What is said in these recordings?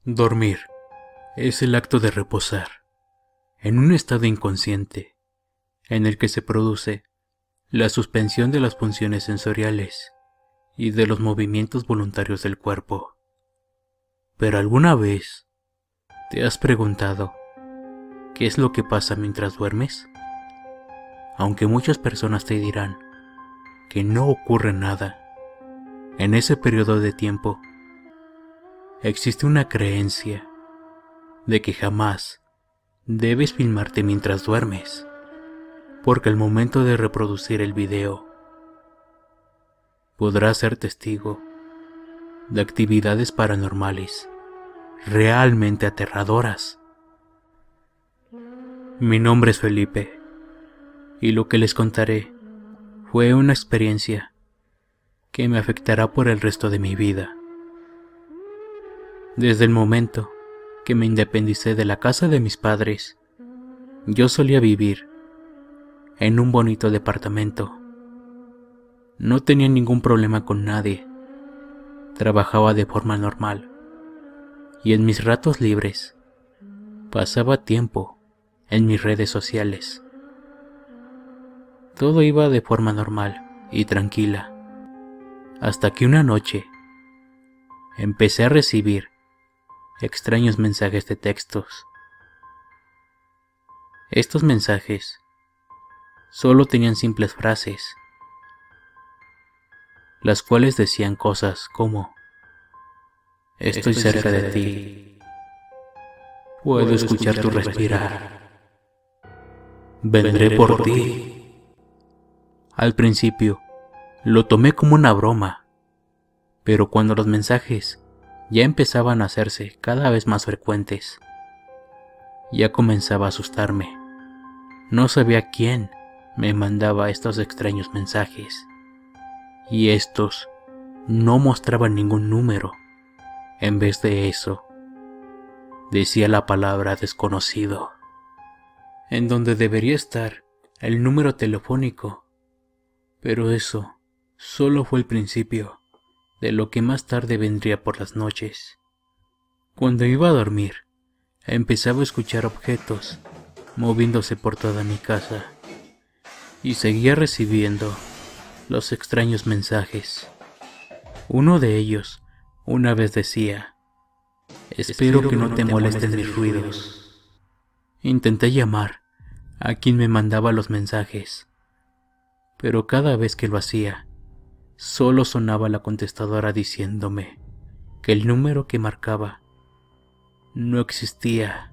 Dormir es el acto de reposar en un estado inconsciente en el que se produce la suspensión de las funciones sensoriales y de los movimientos voluntarios del cuerpo. ¿Pero alguna vez te has preguntado qué es lo que pasa mientras duermes? Aunque muchas personas te dirán que no ocurre nada, en ese periodo de tiempo existe una creencia de que jamás debes filmarte mientras duermes, porque al momento de reproducir el video podrás ser testigo de actividades paranormales realmente aterradoras. Mi nombre es Felipe, y lo que les contaré fue una experiencia que me afectará por el resto de mi vida. Desde el momento que me independicé de la casa de mis padres, yo solía vivir en un bonito departamento. No tenía ningún problema con nadie, trabajaba de forma normal, y en mis ratos libres pasaba tiempo en mis redes sociales. Todo iba de forma normal y tranquila, hasta que una noche empecé a recibir extraños mensajes de textos. Estos mensajes solo tenían simples frases, las cuales decían cosas como: estoy cerca de ti, puedo escuchar tu respirar, vendré por ti. Al principio lo tomé como una broma, pero cuando los mensajes ya empezaban a hacerse cada vez más frecuentes, ya comenzaba a asustarme. No sabía quién me mandaba estos extraños mensajes, y estos no mostraban ningún número. En vez de eso, decía la palabra desconocido, en donde debería estar el número telefónico, pero eso solo fue el principio de lo que más tarde vendría por las noches. Cuando iba a dormir, empezaba a escuchar objetos moviéndose por toda mi casa, y seguía recibiendo los extraños mensajes. Uno de ellos una vez decía: espero que no te molesten mis ruidos. Intenté llamar a quien me mandaba los mensajes, pero cada vez que lo hacía, solo sonaba la contestadora diciéndome que el número que marcaba no existía.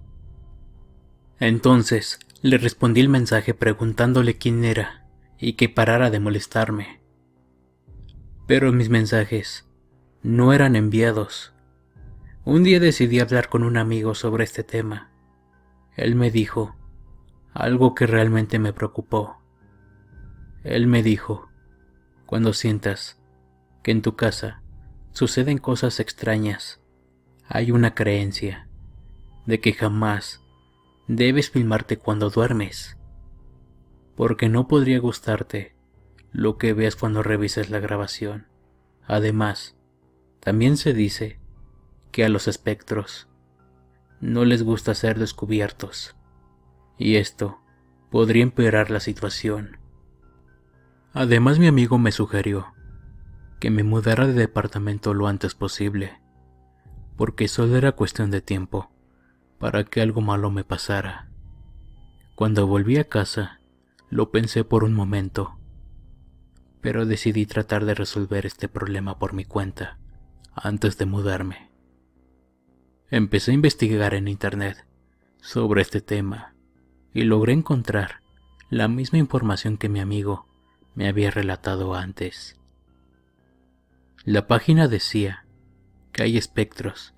Entonces le respondí el mensaje preguntándole quién era y que parara de molestarme. Pero mis mensajes no eran enviados. Un día decidí hablar con un amigo sobre este tema. Él me dijo algo que realmente me preocupó. Él me dijo: cuando sientas que en tu casa suceden cosas extrañas, hay una creencia de que jamás debes filmarte cuando duermes, porque no podría gustarte lo que veas cuando revises la grabación. Además, también se dice que a los espectros no les gusta ser descubiertos, y esto podría empeorar la situación. Además, mi amigo me sugirió que me mudara de departamento lo antes posible, porque solo era cuestión de tiempo para que algo malo me pasara. Cuando volví a casa, lo pensé por un momento, pero decidí tratar de resolver este problema por mi cuenta antes de mudarme. Empecé a investigar en internet sobre este tema y logré encontrar la misma información que mi amigo me había relatado antes. La página decía que hay espectros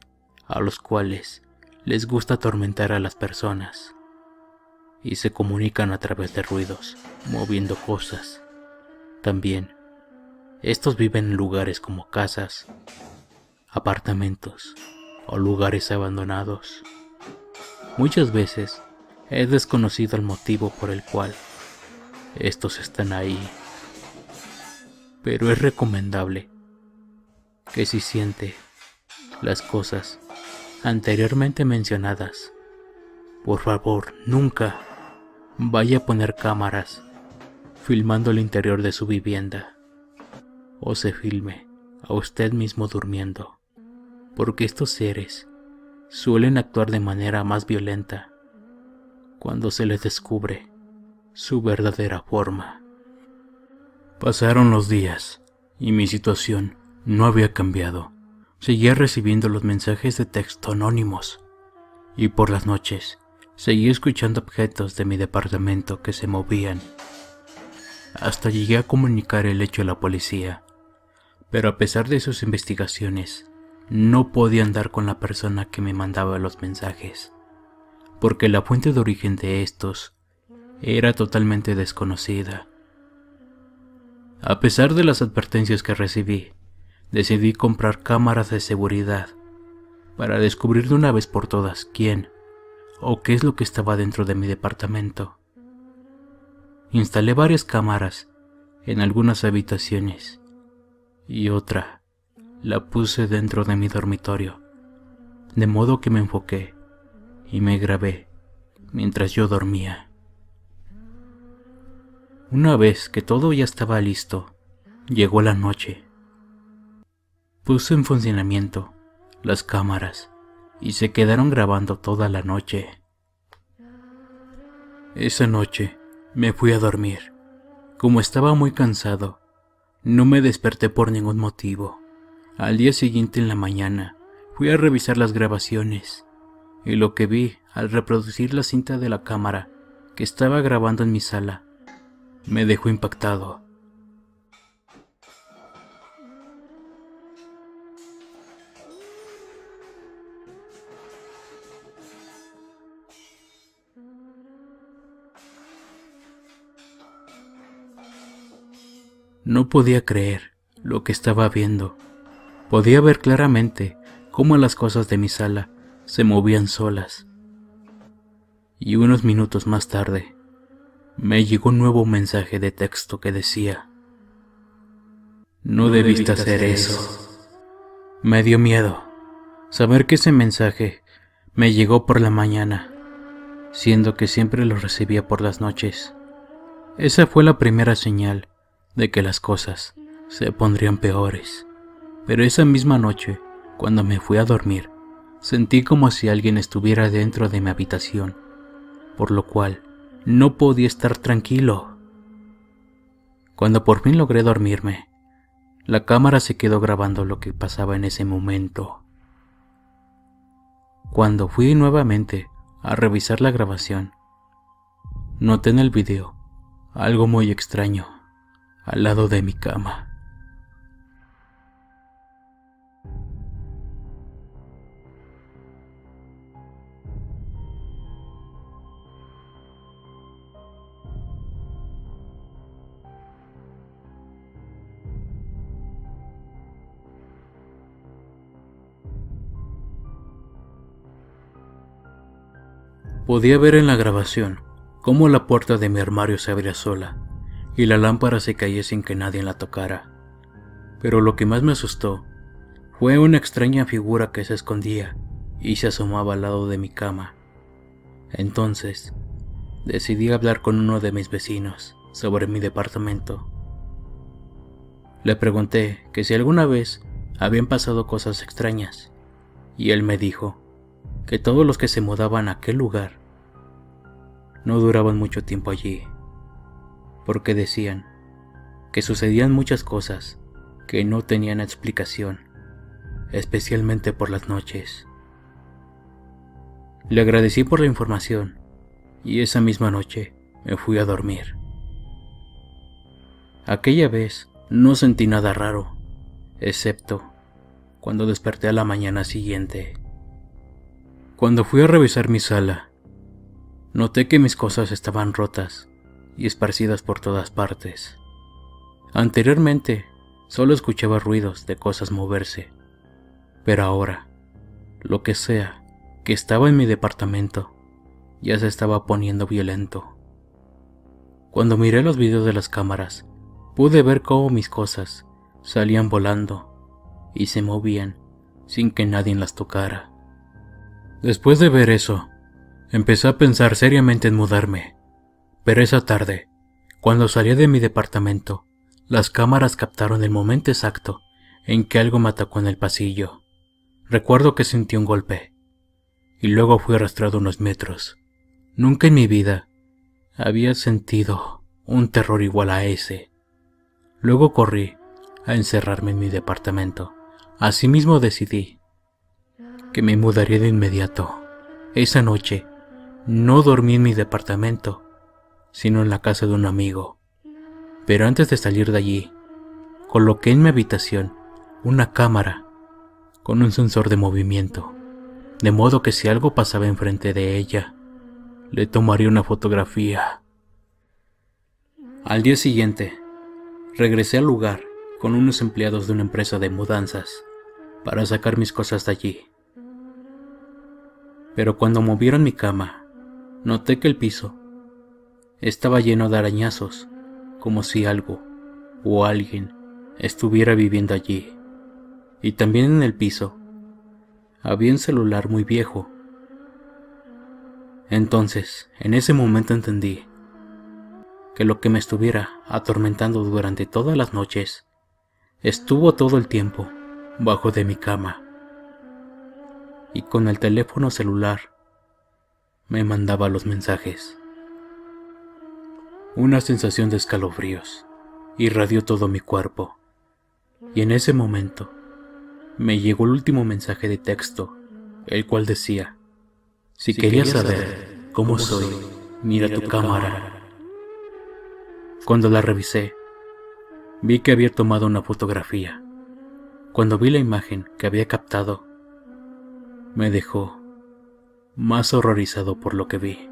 a los cuales les gusta atormentar a las personas y se comunican a través de ruidos, moviendo cosas. También, estos viven en lugares como casas, apartamentos o lugares abandonados. Muchas veces es desconocido el motivo por el cual estos están ahí, pero es recomendable que si siente las cosas anteriormente mencionadas. Por favor, nunca vaya a poner cámaras filmando el interior de su vivienda, o se filme a usted mismo durmiendo, porque estos seres suelen actuar de manera más violenta cuando se les descubre su verdadera forma. Pasaron los días y mi situación no había cambiado. Seguía recibiendo los mensajes de texto anónimos y por las noches seguía escuchando objetos de mi departamento que se movían. Hasta llegué a comunicar el hecho a la policía, pero a pesar de sus investigaciones, no podían dar con la persona que me mandaba los mensajes, porque la fuente de origen de estos era totalmente desconocida. A pesar de las advertencias que recibí, decidí comprar cámaras de seguridad para descubrir de una vez por todas quién o qué es lo que estaba dentro de mi departamento. Instalé varias cámaras en algunas habitaciones y otra la puse dentro de mi dormitorio, de modo que me enfoqué y me grabé mientras yo dormía. Una vez que todo ya estaba listo, llegó la noche. Puse en funcionamiento las cámaras y se quedaron grabando toda la noche. Esa noche me fui a dormir. Como estaba muy cansado, no me desperté por ningún motivo. Al día siguiente en la mañana fui a revisar las grabaciones y lo que vi al reproducir la cinta de la cámara que estaba grabando en mi sala me dejó impactado. No podía creer lo que estaba viendo. Podía ver claramente cómo las cosas de mi sala se movían solas. Y unos minutos más tarde, me llegó un nuevo mensaje de texto que decía: "No debiste hacer eso". Me dio miedo saber que ese mensaje me llegó por la mañana, siendo que siempre lo recibía por las noches. Esa fue la primera señal de que las cosas se pondrían peores. Pero esa misma noche, cuando me fui a dormir, sentí como si alguien estuviera dentro de mi habitación, por lo cual no podía estar tranquilo. Cuando por fin logré dormirme, la cámara se quedó grabando lo que pasaba en ese momento. Cuando fui nuevamente a revisar la grabación, noté en el video algo muy extraño al lado de mi cama. Podía ver en la grabación cómo la puerta de mi armario se abría sola y la lámpara se caía sin que nadie la tocara. Pero lo que más me asustó fue una extraña figura que se escondía y se asomaba al lado de mi cama. Entonces, decidí hablar con uno de mis vecinos sobre mi departamento. Le pregunté que si alguna vez habían pasado cosas extrañas, y él me dijo que todos los que se mudaban a aquel lugar no duraban mucho tiempo allí, porque decían que sucedían muchas cosas que no tenían explicación, especialmente por las noches. Le agradecí por la información y esa misma noche me fui a dormir. Aquella vez no sentí nada raro, excepto cuando desperté a la mañana siguiente. Cuando fui a revisar mi sala, noté que mis cosas estaban rotas y esparcidas por todas partes. Anteriormente, solo escuchaba ruidos de cosas moverse, pero ahora, lo que sea que estaba en mi departamento ya se estaba poniendo violento. Cuando miré los videos de las cámaras, pude ver cómo mis cosas salían volando y se movían sin que nadie las tocara. Después de ver eso, empecé a pensar seriamente en mudarme. Pero esa tarde, cuando salí de mi departamento, las cámaras captaron el momento exacto en que algo me atacó en el pasillo. Recuerdo que sentí un golpe, y luego fui arrastrado unos metros. Nunca en mi vida había sentido un terror igual a ese. Luego corrí a encerrarme en mi departamento. Asimismo decidí que me mudaría de inmediato. Esa noche no dormí en mi departamento, sino en la casa de un amigo. Pero antes de salir de allí, coloqué en mi habitación una cámara con un sensor de movimiento, de modo que si algo pasaba enfrente de ella, le tomaría una fotografía. Al día siguiente, regresé al lugar con unos empleados de una empresa de mudanzas para sacar mis cosas de allí. Pero cuando movieron mi cama, noté que el piso estaba lleno de arañazos, como si algo o alguien estuviera viviendo allí. Y también en el piso había un celular muy viejo. Entonces, en ese momento entendí que lo que me estuviera atormentando durante todas las noches estuvo todo el tiempo bajo de mi cama, y con el teléfono celular me mandaba los mensajes. Una sensación de escalofríos irradió todo mi cuerpo, y en ese momento me llegó el último mensaje de texto, el cual decía: si querías saber cómo soy, mira tu cámara. Cuando la revisé, vi que había tomado una fotografía. Cuando vi la imagen que había captado, me dejó más horrorizado por lo que vi.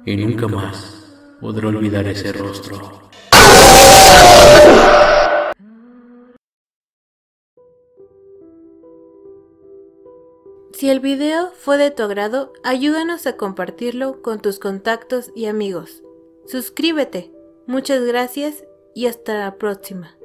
Y nunca más podré olvidar ese rostro. Si el video fue de tu agrado, ayúdanos a compartirlo con tus contactos y amigos. Suscríbete. Muchas gracias y hasta la próxima.